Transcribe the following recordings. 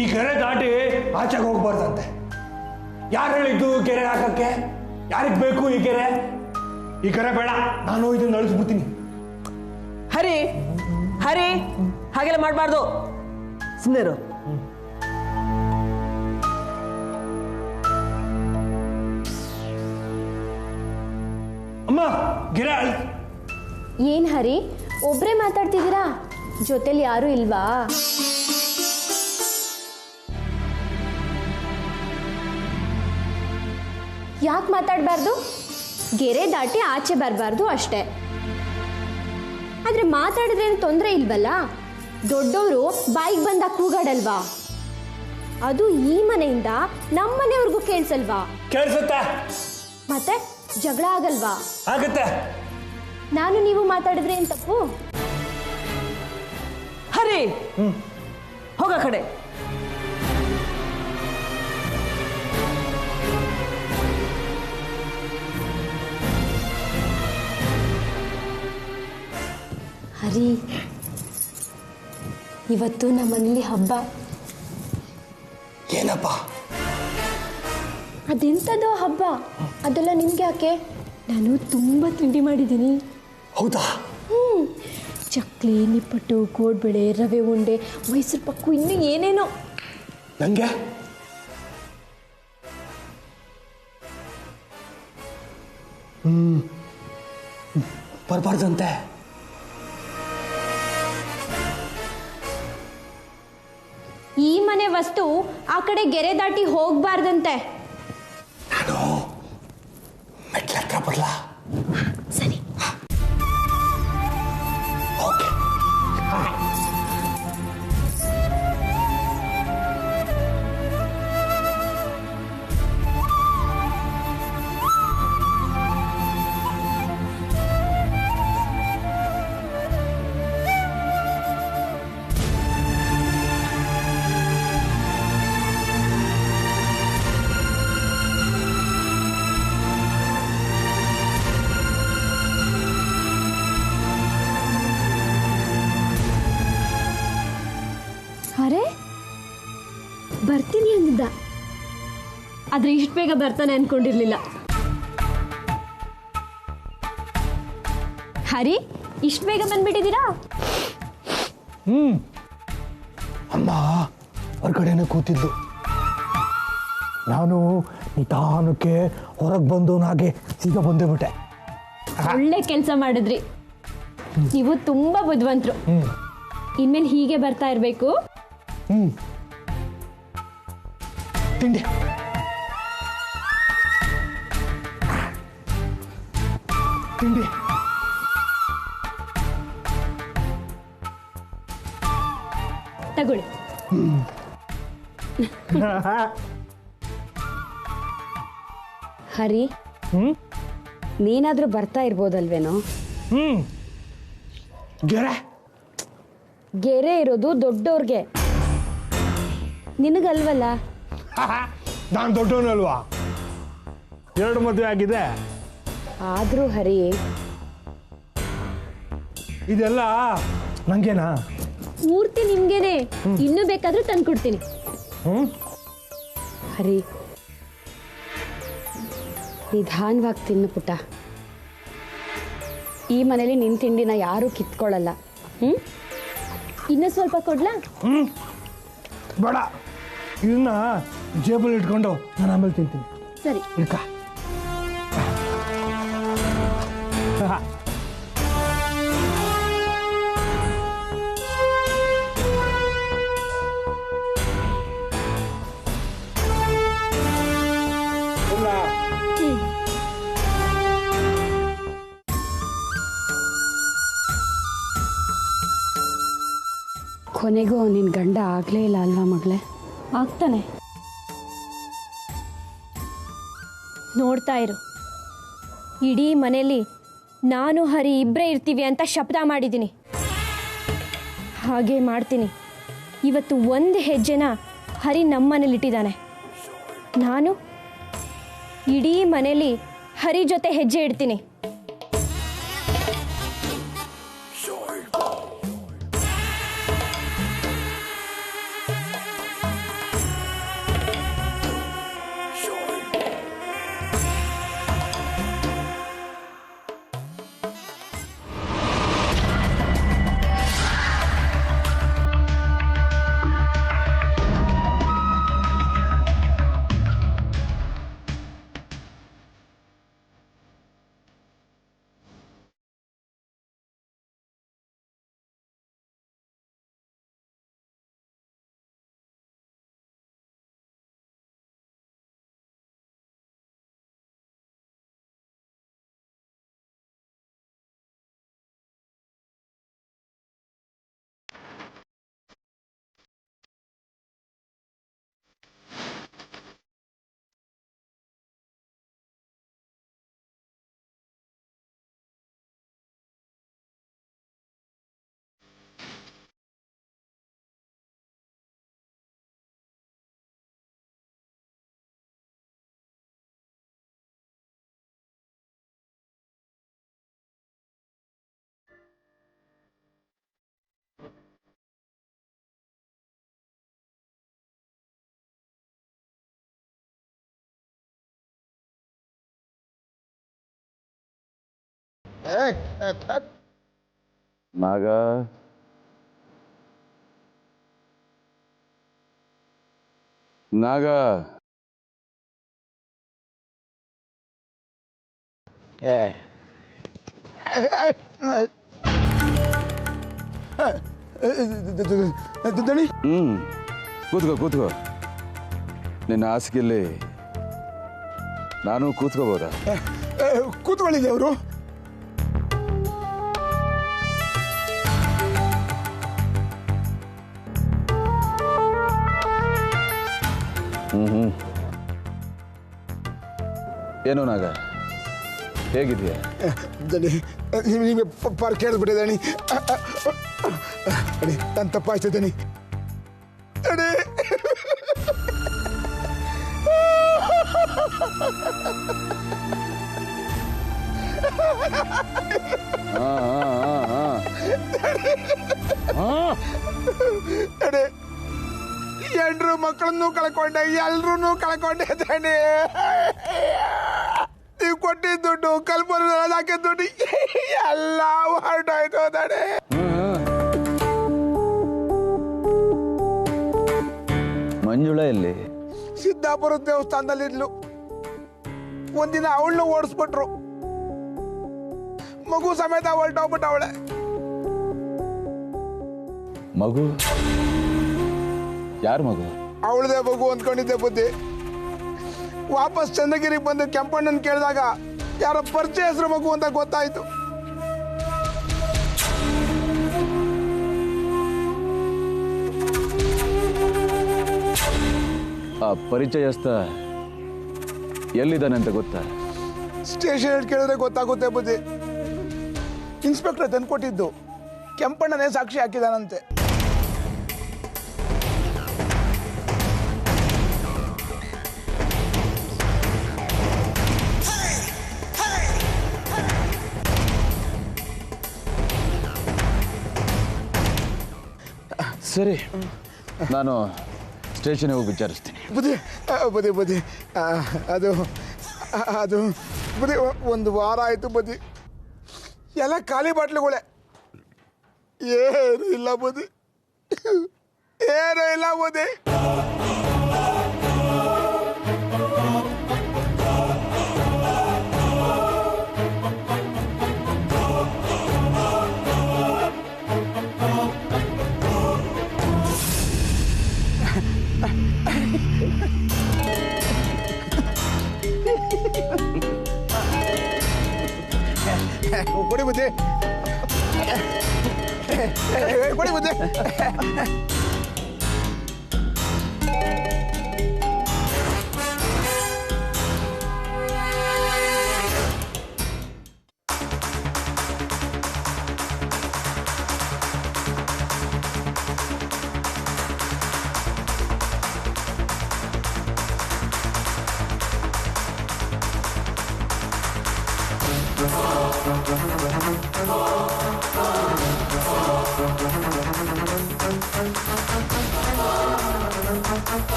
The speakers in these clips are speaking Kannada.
ಈ ಕೆರೆ ದಾಟಿ ಆಚೆಗೆ ಹೋಗ್ಬಾರ್ದಂತೆ. ಯಾರು ಹೇಳಿದ್ದು ಕೆರೆ ಹಾಕಕ್ಕೆ? ಯಾರಿಗೆ ಬೇಕು ಈ ಕೆರೆ? ಈ ಕೆರೆ ಬೇಡ, ನಾನು ಇದನ್ನ ಅಳಿಸ್ಬಿಡ್ತೀನಿ. ಹರಿ ಹರಿ ಹಾಗೆಲ್ಲ ಮಾಡಬಾರ್ದು, ಸುಮ್ಮನೆ. ಅಮ್ಮ ಗಿರ ಏನ್ ಹರಿ ಒಬ್ರೇ ಮಾತಾಡ್ತಿದ್ದೀರಾ? ಜೊತೆಲಿ ಯಾರು ಇಲ್ವಾ? ಯಾಕೆ ಮಾತಾಡಬಾರ್ದು? ಗೆರೆ ದಾಟಿ ಆಚೆ ಬರಬಾರ್ದು ಅಷ್ಟೇ. ಆದ್ರೆ ಮಾತಾಡಿದ್ರೇನು ತೊಂದರೆ ಇಲ್ವಲ್ಲ? ದೊಡ್ಡವರು ಬಾಯಿಗೆ ಬಂದಾಗ ಕೂಗಾಡಲ್ವಾ? ಅದು ಈ ಮನೆಯಿಂದ ನಮ್ಮ ಮನೆಯವ್ರಿಗೂ ಕೇಳಿಸಲ್ವಾ? ಕೇಳಿಸುತ್ತಾ? ಮತ್ತೆ ಜಗಳ ಆಗಲ್ವಾ? ಆಗುತ್ತೆ. ನಾನು ನೀವು ಮಾತಾಡಿದ್ರೆ ಏನ್ ತಪ್ಪು? ಹರಿ ಹೋಗ ಕಡೆ. ಹರಿ, ಇವತ್ತು ನಮ್ಮ ಮನೇಲಿ ಹಬ್ಬ. ಏನಪ್ಪ? ಅದೆಂಥದೋ ಹಬ್ಬ. ಅದೆಲ್ಲ ನಿಮ್ಗೆ ಯಾಕೆ? ನಾನು ತುಂಬ ತಿಂಡಿ ಮಾಡಿದ್ದೀನಿ. ಹೌದಾ? ಚಕ್ಲಿ, ನಿಪ್ಪಟ್ಟು, ಕೋಡ್ಬಳೆ, ರವೆ ಉಂಡೆ, ಮೈಸೂರು ಪಕ್ಕು, ಇನ್ನೂ ಏನೇನೋ. ನಂಗೆ ಬರಬಾರ್ದಂತೆ. ಈ ಮನೆ ವಸ್ತು ಆ ಕಡೆ ಗೆರೆ ದಾಟಿ ಹೋಗ್ಬಾರ್ದಂತೆ. ನಾನು ಮೆಟ್ಲ ಹತ್ರ ಬರಲಾ? ಸರಿ. ಓಕೆ. ಅರೆ, ಬರ್ತೀನಿ ಅಂದಿದ್ದ, ಆದ್ರೆ ಇಷ್ಟು ಬೇಗ ಬರ್ತಾನೆ ಅನ್ಕೊಂಡಿರ್ಲಿಲ್ಲ. ಹರಿ, ಇಷ್ಟು ಬೇಗ ಬಂದ್ಬಿಟ್ಟಿದ್ದೀರಾ? ಅಮ್ಮ ಹೊರಗಡೆನೆ ಕೂತಿದ್ದು. ನಾನು ನಿಧಾನಕ್ಕೆ ಹೊರಗೆ ಬಂದು ಹಾಗೆ ಸೀದಾ ಬಂದೇ ಬಿಟ್ಟೆ. ಒಳ್ಳೆ ಕೆಲಸ ಮಾಡಿದ್ರಿ. ನೀವು ತುಂಬಾ ಬುದ್ಧಿವಂತರು. ಇನ್ಮೇಲೆ ಹೀಗೆ ಬರ್ತಾ ಇರ್ಬೇಕು. ತಿಂಡಿ ತಿಂಡಿ ತಗೊಳ್ಳಿ. ಹರಿ, ನೀನಾದ್ರೂ ಬರ್ತಾ ಇರ್ಬೋದಲ್ವೇನೋ? ಗೆರೆ ಗೆರೆ ಇರೋದು ದೊಡ್ಡೋರ್ಗೆ, ನಿನಗಲ್ವಲ್ಲ? ನಾನು ದೊಡ್ಡವನಲ್ವಾ? 2 ಮದುವೆ ಆಗಿದೆ. ಆದ್ರೂ ಹರಿ, ಇದೆಲ್ಲ ನಂಗೇನಾ? ಪೂರ್ತಿ ನಿಮ್ಗೇನೆ. ಇನ್ನೂ ಬೇಕಾದ್ರೂ ತಂದ್ಕೊಡ್ತೀನಿ. ಹರಿ, ನಿಧಾನವಾಗಿ ತಿನ್ನು ಪುಟ್ಟ. ಈ ಮನೇಲಿ ನಿನ್ನ ತಿಂಡಿನ ಯಾರೂ ಕಿತ್ಕೊಳ್ಳಲ್ಲ. ಇನ್ನೂ ಸ್ವಲ್ಪ ಕೊಡ್ಲಾ? ಬೇಡ, ಇದನ್ನ ಜೇಬಲ್ಲಿ ಇಟ್ಕೊಂಡು ನಾನು ಆಮೇಲೆ ತಿಂತೀನಿ. ಸರಿ. ಇಡ್ಕ. ಕೊನೆಗೂ ನಿನ್ನ ಗಂಡ ಆಗಲೇ ಇಲ್ಲ ಅಲ್ವಾ ಮಗಳೇ? ಆಗ್ತಾನೆ. ನೋಡ್ತಾ ಇರು, ಇಡೀ ಮನೇಲಿ ನಾನು ಹರಿ ಇಬ್ಬರೇ ಇರ್ತೀವಿ ಅಂತ ಶಪಥ ಮಾಡಿದ್ದೀನಿ. ಹಾಗೆ ಮಾಡ್ತೀನಿ. ಇವತ್ತು ಒಂದು ಹೆಜ್ಜೆನ ಹರಿ ನಮ್ಮ ಮನೇಲಿಟ್ಟಿದ್ದಾನೆ. ನಾನು ಇಡೀ ಮನೇಲಿ ಹರಿ ಜೊತೆ ಹೆಜ್ಜೆ ಇಡ್ತೀನಿ. ನಾಗ ನಾಗ ದಣಿ ಕೂತ್ಕೋ ಕೂತ್ಕೋ. ನಿನ್ನ ಹಾಸಿಗೆಯಲ್ಲಿ ನಾನು ಕೂತ್ಕೋಬೋದಾ? ಕೂತ್ಕೊಳ್ಳಿದೆ ಅವರು. ಏನೋ ನಾಗ, ಹೇಗಿದೆಯಾ? ದಣಿ ನಿಮಗೆ ಪಾರ್ ಕೇಳಿಸ್ಬಿಟ್ಟೆ ದಣಿ. ಅಡಿ ನಾನು ತಪ್ಪಾಯ್ತು ದಣಿ. ಅಡಿ ಅಡಿ ಎಂಡ್ರು ಮಕ್ಕಳನ್ನು ಕಳ್ಕೊಂಡೆ, ಎಲ್ರೂ ಕಳ್ಕೊಂಡೆ ದಣಿ. ನೀವು ಕೊಟ್ಟಿದ್ದ ದುಡ್ಡು, ಕಲ್ಪನೆ ಹಾಕಿದ ದುಡ್ಡು ಎಲ್ಲ ಹೊರಟಾಯ್ತು ದಣಿ. ಮಂಜುಳ ಎಲ್ಲಿ? ಸಿದ್ದಾಪುರದ ದೇವಸ್ಥಾನದಲ್ಲಿದ್ಲು. ಒಂದಿನ ಅವಳನ್ನ ಓಡಿಸ್ಬಿಟ್ರು, ಮಗು ಸಮೇತ ಹೊರಟೋಗ್ಬಿಟ್ಟು ಅವಳೆ. ಮಗು? ಯಾರ ಮಗು? ಅವಳದೇ ಮಗು ಅಂದ್ಕೊಂಡಿದ್ದೆ ಬುದ್ಧಿ. ವಾಪಸ್ ಚಂದ್ರಗಿರಿಗೆ ಬಂದು ಕೆಂಪಣ್ಣನ ಕೇಳಿದಾಗ ಯಾರೋ ಪರಿಚಯ ಹೆಸರು ಮಗು ಅಂತ ಗೊತ್ತಾಯ್ತು. ಆ ಪರಿಚಯಸ್ಥ ಎಲ್ಲಿದ್ದಾನೆ ಅಂತ ಗೊತ್ತಾ? ಸ್ಟೇಷನ್ ಕೇಳಿದ್ರೆ ಗೊತ್ತಾಗುತ್ತೆ ಬುದ್ಧಿ. ಇನ್ಸ್ಪೆಕ್ಟರ್ ತಂದ್ಕೊಟ್ಟಿದ್ದು, ಕೆಂಪಣ್ಣನೇ ಸಾಕ್ಷಿ ಹಾಕಿದಾನಂತೆ. ಸರಿ, ನಾನು ಸ್ಟೇಷನ್ಗೆ ಹೋಗಿ ವಿಚಾರಿಸ್ತೀನಿ. ಬುದ್ಧಿ ಬುದ್ಧಿ ಬುದ್ಧಿ ಅದು ಅದು ಬುದ್ಧಿ ಒಂದು ವಾರ ಆಯಿತು ಬುದ್ಧಿ. ಎಲ್ಲ ಖಾಲಿ ಬಾಟ್ಲುಗಳೇ, ಏನು ಇಲ್ಲ ಬುದ್ಧಿ, ಏನೂ ಇಲ್ಲ ಬುದ್ಧಿ. ಕೊಡಿ ಬುದ್ಧಿ, ಕೊಡಿ ಬುದ್ಧಿ.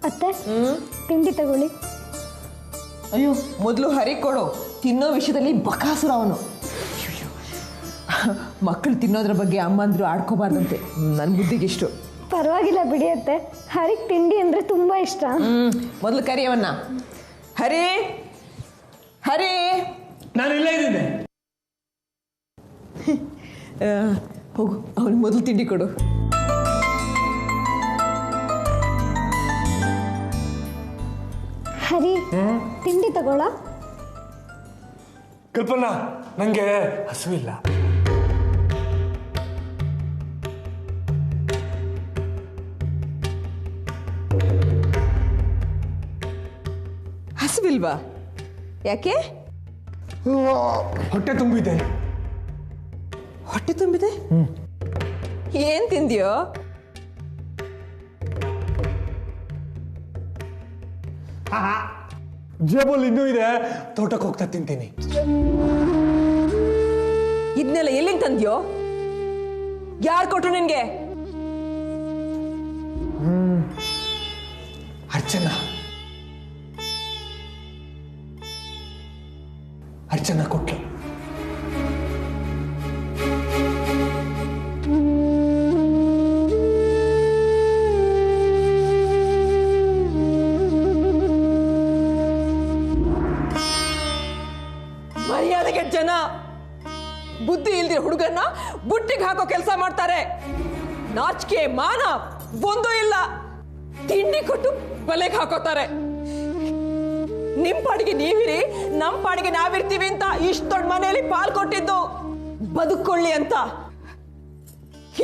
ಅತ್ತೆ, ತಿಂಡಿ ತಗೊಳ್ಳಿ. ಅಯ್ಯೋ, ಮೊದಲು ಹರಿ ಕೊಡು. ತಿನ್ನೋ ವಿಷಯದಲ್ಲಿ ಬಕಾಸುರ ಅವನು. ಮಕ್ಕಳು ತಿನ್ನೋದ್ರ ಬಗ್ಗೆ ಅಮ್ಮಂದ್ರು ಆಡ್ಕೋಬಾರ್ದಂತೆ. ನನ್ನ ಬುದ್ಧಿಗಿಷ್ಟು. ಪರವಾಗಿಲ್ಲ ಬಿಡಿ ಅತ್ತೆ, ಹರಿಗೆ ತಿಂಡಿ ಅಂದರೆ ತುಂಬ ಇಷ್ಟ. ಮೊದಲು ಕರಿಯವನ್ನ. ಹರಿ ಹರಿ, ನಾನು ಇಲ್ಲೇ ಇದ್ದೀನಿ. ಹೋಗು, ಅವನಿಗೆ ಮೊದಲು ತಿಂಡಿ ಕೊಡು. ಹರಿ, ತಿಂಡಿ ತಗೊಳ. ಕಲ್ಪನಾ, ನನಗೆ ಹಸುವಿಲ್ಲ. ಹಸುವಿಲ್ವಾ? ಯಾಕೆ? ಹೊಟ್ಟೆ ತುಂಬಿದೆ. ಹೊಟ್ಟೆ ತುಂಬಿದೆ? ಏನ್ ತಿಂದ್ಯೋ? ಜೇಬಲ್ಲಿ ಇನ್ನೂ ಇದೆ, ತೋಟಕ್ಕೆ ಹೋಗ್ತಾ ತಿಂತೀನಿ. ಇದನ್ನೆಲ್ಲ ಎಲ್ಲಿಂದ ತಂದ್ಯೋ? ಯಾರು ಕೊಟ್ರು ನಿನ್ಗೆ? ಅರ್ಚನಾ ಕೊಟ್ಲು. ಮರ್ಯಾದೆಗೆ ಜನ ಬುದ್ಧಿ ಇಲ್ದಿರೋ ಹುಡುಗನ್ನ ಬುಟ್ಟಿಗೆ ಹಾಕೋ ಕೆಲಸ ಮಾಡ್ತಾರೆ. ನಾಚಿಕೆ ಮಾನ ಒಂದೂ ಇಲ್ಲ. ತಿಂಡಿ ಕೊಟ್ಟು ಬಲೆಗೆ ಹಾಕೋತಾರೆ. ನಿಮ್ ಪಾಡಿಗೆ ನೀವಿರಿ, ನಮ್ ಪಾಡಿಗೆ ನಾವಿರ್ತೀವಿ ಅಂತ ಇಷ್ಟ ದೊಡ್ಡ ಮನೆಯಲ್ಲಿ ಪಾಲ್ ಕೊಟ್ಟಿದ್ದು ಬದುಕೊಳ್ಳಿ ಅಂತ.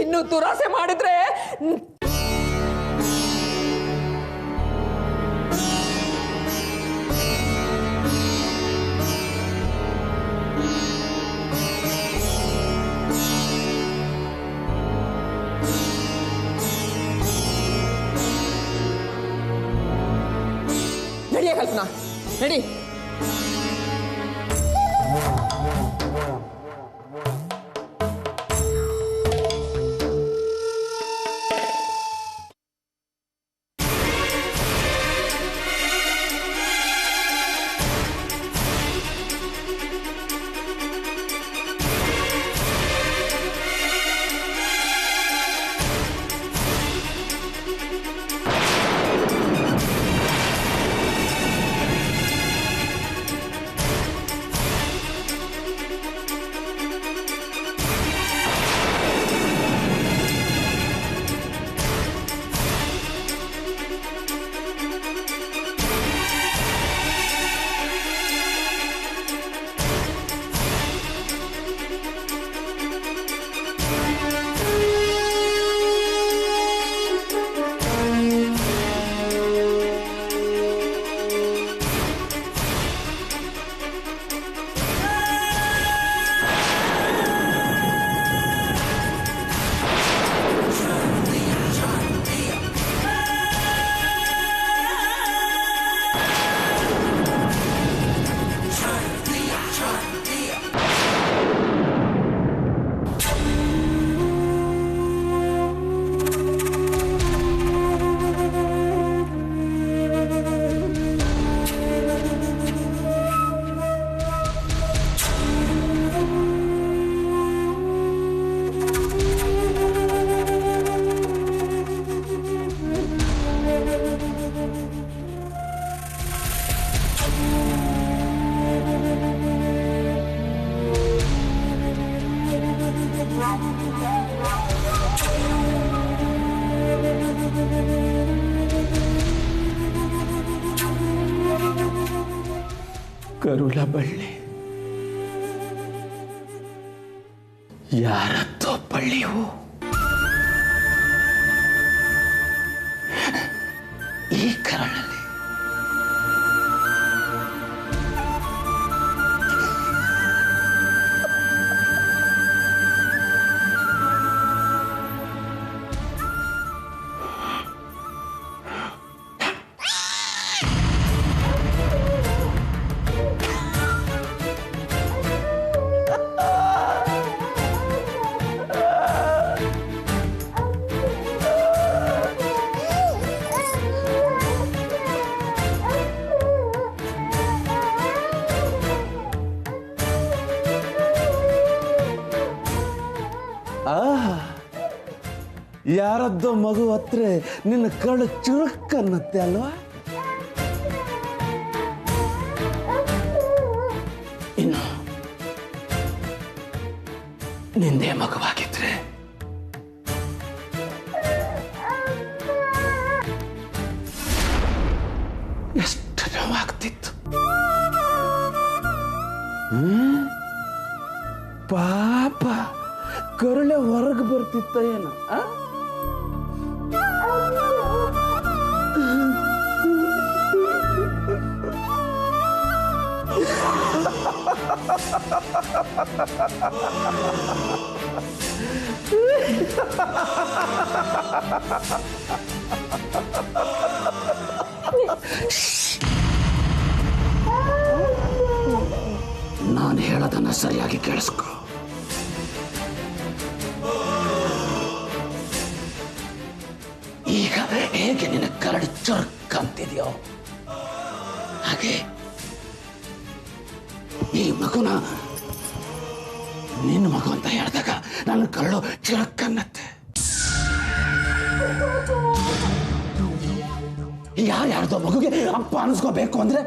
ಇನ್ನು ದುರಾಸೆ ಮಾಡಿದ್ರೆ ನಡಿಯ ಕಲ್ಪನಾ, ನಡಿ. ಕರುಳ ಬಳ್ಳಿ ಯಾರತ್ತೋ ಬಳ್ಳಿಯು ಈ ಕರಳಲ್ಲಿ ಯಾರದ್ದೋ ಮಗು ಹತ್ರ ನಿನ್ನ ಕರಳು ಚುರುಕನ್ನತ್ತೆ ಅಲ್ವಾ? ಇನ್ನು ನಿಂದೇ ಮಗುವಾಗಿದ್ರೆ ಎಷ್ಟು ನೋವಾಗ್ತಿತ್ತು. ಪಾಪ ಕರುಳೆ ಹೊರಗೆ ಬರ್ತಿತ್ತ ಏನು? ನಾನು ಹೇಳೋದನ್ನ ಸರಿಯಾಗಿ ಕೇಳಿಸ್ಕೊ. ಹೇಗೆ ನಿನ್ನ ಕರಡಿ ಚುರುಕ್ ಅಂತಿದೆಯೋ ಹಾಗೆ ಈ ಮಗುನ ನಿನ್ನ ಮಗು ಅಂತ ಹೇಳಿದಾಗ ನನ್ನ ಕರಳು ಚುರುಕ್ಕನ್ನತ್ತೆ. ಯಾರ್ಯಾರ್ದೋ ಮಗುಗೆ ಅಪ್ಪ ಅನಿಸ್ಕೋಬೇಕು ಅಂದ್ರೆ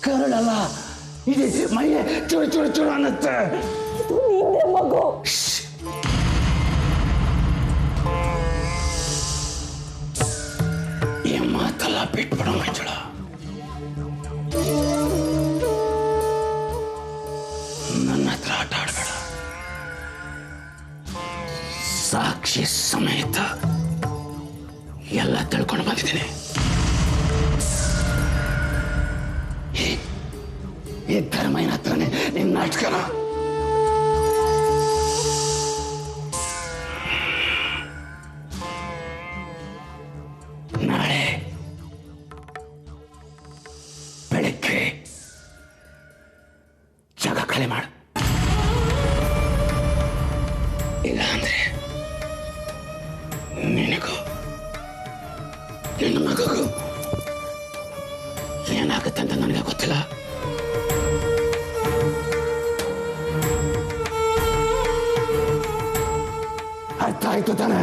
ಕರಳಲ್ಲ, ಇದು ಮೈಯೇ ಚುರು ಚುರು ಚುರು ಅನ್ನತ್ತೆ. ಮಗು ಈ ಮಾತೆಲ್ಲ ಬಿಟ್ಬಿಡೋ ಮಂಜುಳ. ನನ್ನ ಹತ್ರ ಆಟ ಆಡ್ಬೇಡ. ಸಾಕ್ಷಿ ಸಮೇತ ಎಲ್ಲ ತಿಳ್ಕೊಂಡು ಬಂದಿದ್ದೀನಿ. ಈ ಧರ್ಮಯ್ಯನ ಹತ್ರನೇ ನಿನ್ನ ನಾಟಕನ. ನಾಳೆ ಬೆಳಗ್ಗೆ ಜಾಗ ಖಾಲಿ ಮಾಡು. ಇಲ್ಲ ಅಂದ್ರೆ ನಿನಗೂ ನಿನ್ನ ಮಗಗೂ ಏನಾಗುತ್ತೆ ಅಂತ ನನಗೆ ಗೊತ್ತಿಲ್ಲ. ಅರ್ಥ ಆಯ್ತು ತಾನೆ?